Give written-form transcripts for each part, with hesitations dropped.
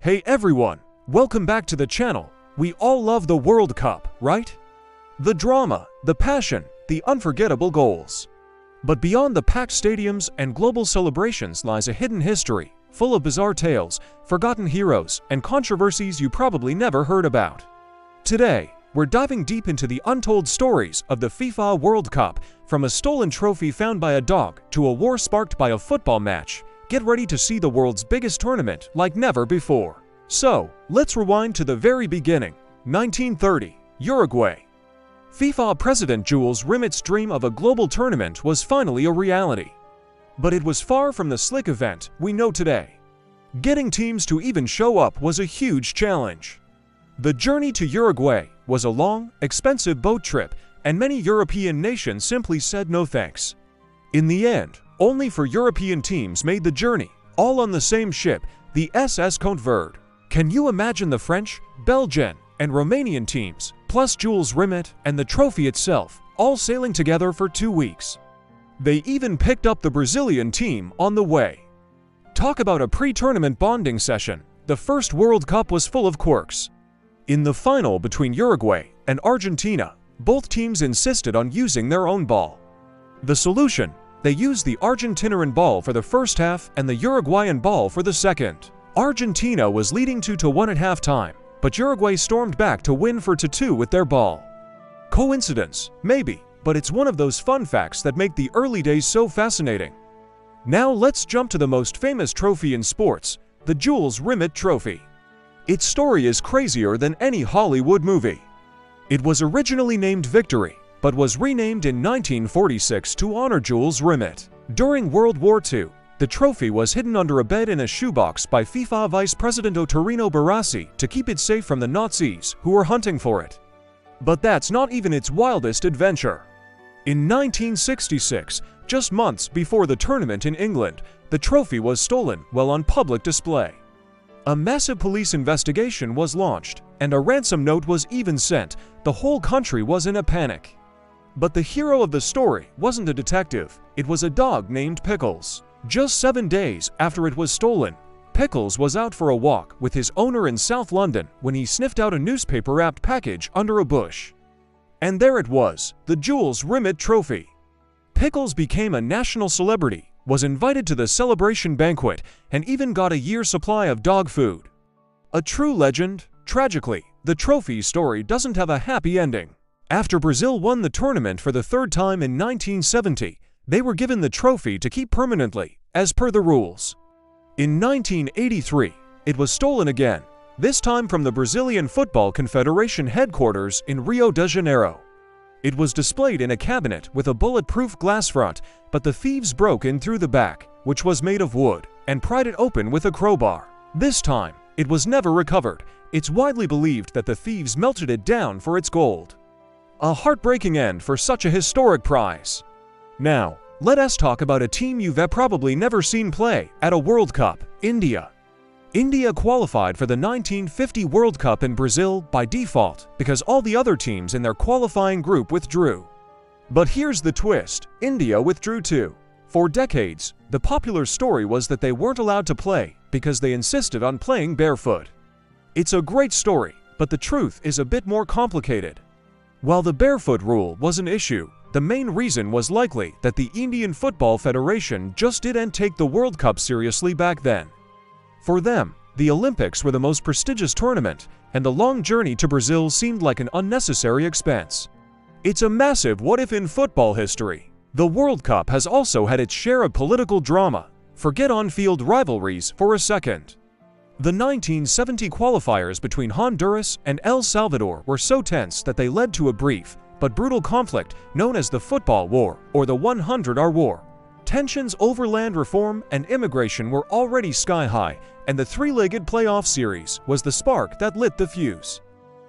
Hey everyone, welcome back to the channel. We all love the World Cup, right? The drama, the passion, the unforgettable goals. But beyond the packed stadiums and global celebrations lies a hidden history, full of bizarre tales, forgotten heroes, and controversies you probably never heard about. Today, we're diving deep into the untold stories of the FIFA World Cup, from a stolen trophy found by a dog to a war sparked by a football match. Get ready to see the world's biggest tournament like never before. So, let's rewind to the very beginning. 1930, Uruguay. FIFA President Jules Rimet's dream of a global tournament was finally a reality. But it was far from the slick event we know today. Getting teams to even show up was a huge challenge. The journey to Uruguay was a long, expensive boat trip, and many European nations simply said no thanks. In the end, only 4 European teams made the journey, all on the same ship, the SS Comte Verde. Can you imagine the French, Belgian, and Romanian teams, plus Jules Rimet and the trophy itself, all sailing together for 2 weeks? They even picked up the Brazilian team on the way. Talk about a pre-tournament bonding session. The first World Cup was full of quirks. In the final between Uruguay and Argentina, both teams insisted on using their own ball. The solution? They used the Argentinian ball for the first half and the Uruguayan ball for the second. Argentina was leading 2-1 at halftime, but Uruguay stormed back to win 4-2 with their ball. Coincidence? Maybe, but it's one of those fun facts that make the early days so fascinating. Now let's jump to the most famous trophy in sports, the Jules Rimet Trophy. Its story is crazier than any Hollywood movie. It was originally named Victory, but was renamed in 1946 to honor Jules Rimet. During World War II, the trophy was hidden under a bed in a shoebox by FIFA Vice President Ottorino Barassi to keep it safe from the Nazis who were hunting for it. But that's not even its wildest adventure. In 1966, just months before the tournament in England, the trophy was stolen while on public display. A massive police investigation was launched, and a ransom note was even sent. The whole country was in a panic. But the hero of the story wasn't a detective, it was a dog named Pickles. Just 7 days after it was stolen, Pickles was out for a walk with his owner in South London when he sniffed out a newspaper-wrapped package under a bush. And there it was, the Jules Rimet Trophy. Pickles became a national celebrity, was invited to the celebration banquet, and even got a year's supply of dog food. A true legend. Tragically, the trophy's story doesn't have a happy ending. After Brazil won the tournament for the 3rd time in 1970, they were given the trophy to keep permanently, as per the rules. In 1983, it was stolen again, this time from the Brazilian Football Confederation headquarters in Rio de Janeiro. It was displayed in a cabinet with a bulletproof glass front, but the thieves broke in through the back, which was made of wood, and pried it open with a crowbar. This time, it was never recovered. It's widely believed that the thieves melted it down for its gold. A heartbreaking end for such a historic prize. Now, let us talk about a team you've probably never seen play at a World Cup, India. India qualified for the 1950 World Cup in Brazil by default because all the other teams in their qualifying group withdrew. But here's the twist, India withdrew too. For decades, the popular story was that they weren't allowed to play because they insisted on playing barefoot. It's a great story, but the truth is a bit more complicated. While the barefoot rule was an issue, the main reason was likely that the Indian Football Federation just didn't take the World Cup seriously back then. For them, the Olympics were the most prestigious tournament, and the long journey to Brazil seemed like an unnecessary expense. It's a massive what-if in football history. The World Cup has also had its share of political drama. Forget on-field rivalries for a second. The 1970 qualifiers between Honduras and El Salvador were so tense that they led to a brief but brutal conflict known as the Football War or the 100-Hour War. Tensions over land reform and immigration were already sky-high, and the 3-legged playoff series was the spark that lit the fuse.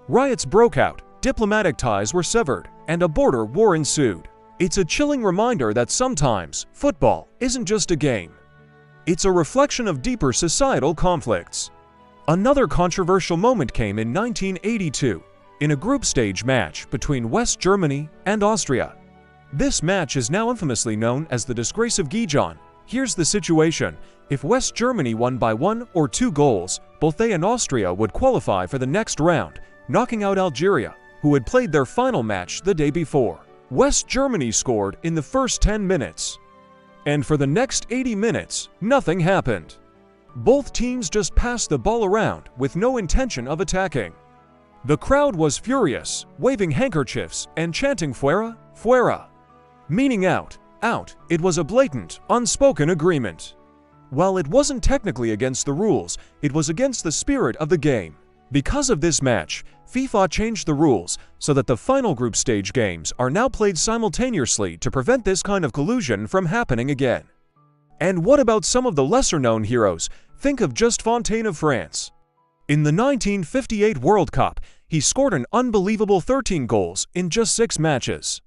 Riots broke out, diplomatic ties were severed, and a border war ensued. It's a chilling reminder that sometimes football isn't just a game. It's a reflection of deeper societal conflicts. Another controversial moment came in 1982, in a group stage match between West Germany and Austria. This match is now infamously known as the Disgrace of Gijon, Here's the situation. If West Germany won by 1 or 2 goals, both they and Austria would qualify for the next round, knocking out Algeria, who had played their final match the day before. West Germany scored in the first 10 minutes. And for the next 80 minutes, nothing happened. Both teams just passed the ball around with no intention of attacking. The crowd was furious, waving handkerchiefs and chanting "Fuera, fuera," meaning out, out. It was a blatant, unspoken agreement. While it wasn't technically against the rules, it was against the spirit of the game. Because of this match, FIFA changed the rules so that the final group stage games are now played simultaneously to prevent this kind of collusion from happening again. And what about some of the lesser-known heroes? Think of just Fontaine of France. In the 1958 World Cup, he scored an unbelievable 13 goals in just 6 matches.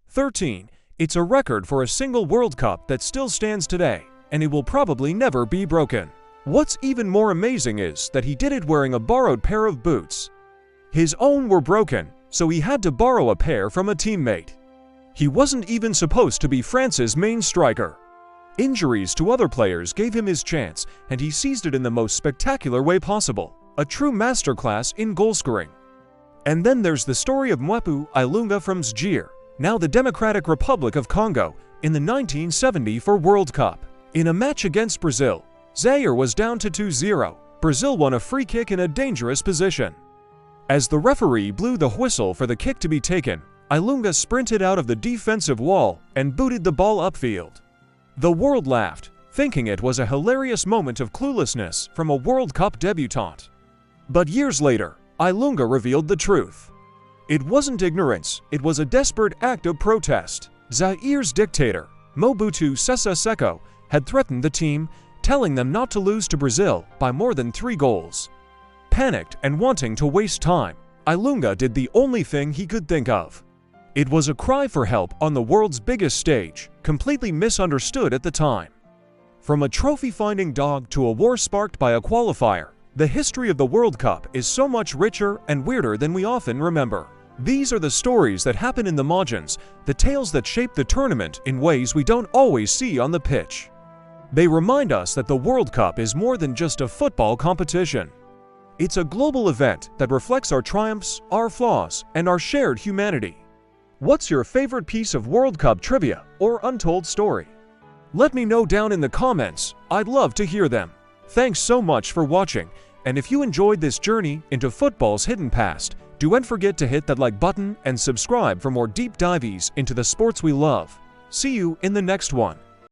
13. It's a record for a single World Cup that still stands today, and it will probably never be broken. What's even more amazing is that he did it wearing a borrowed pair of boots. His own were broken, so he had to borrow a pair from a teammate. He wasn't even supposed to be France's main striker. Injuries to other players gave him his chance, and he seized it in the most spectacular way possible. A true masterclass in goalscoring. And then there's the story of Mwepu Ilunga from Zaire, now the Democratic Republic of Congo, in the 1974 World Cup. In a match against Brazil, Zaire was down to 2-0. Brazil won a free kick in a dangerous position. As the referee blew the whistle for the kick to be taken, Ilunga sprinted out of the defensive wall and booted the ball upfield. The world laughed, thinking it was a hilarious moment of cluelessness from a World Cup debutant. But years later, Ilunga revealed the truth. It wasn't ignorance, it was a desperate act of protest. Zaire's dictator, Mobutu Sese Seko, had threatened the team, telling them not to lose to Brazil by more than 3 goals. Panicked and wanting to waste time, Ilunga did the only thing he could think of. It was a cry for help on the world's biggest stage, completely misunderstood at the time. From a trophy-finding dog to a war sparked by a qualifier, the history of the World Cup is so much richer and weirder than we often remember. These are the stories that happen in the margins, the tales that shape the tournament in ways we don't always see on the pitch. They remind us that the World Cup is more than just a football competition. It's a global event that reflects our triumphs, our flaws, and our shared humanity. What's your favorite piece of World Cup trivia or untold story? Let me know down in the comments. I'd love to hear them. Thanks so much for watching, and if you enjoyed this journey into football's hidden past, don't forget to hit that like button and subscribe for more deep dives into the sports we love. See you in the next one.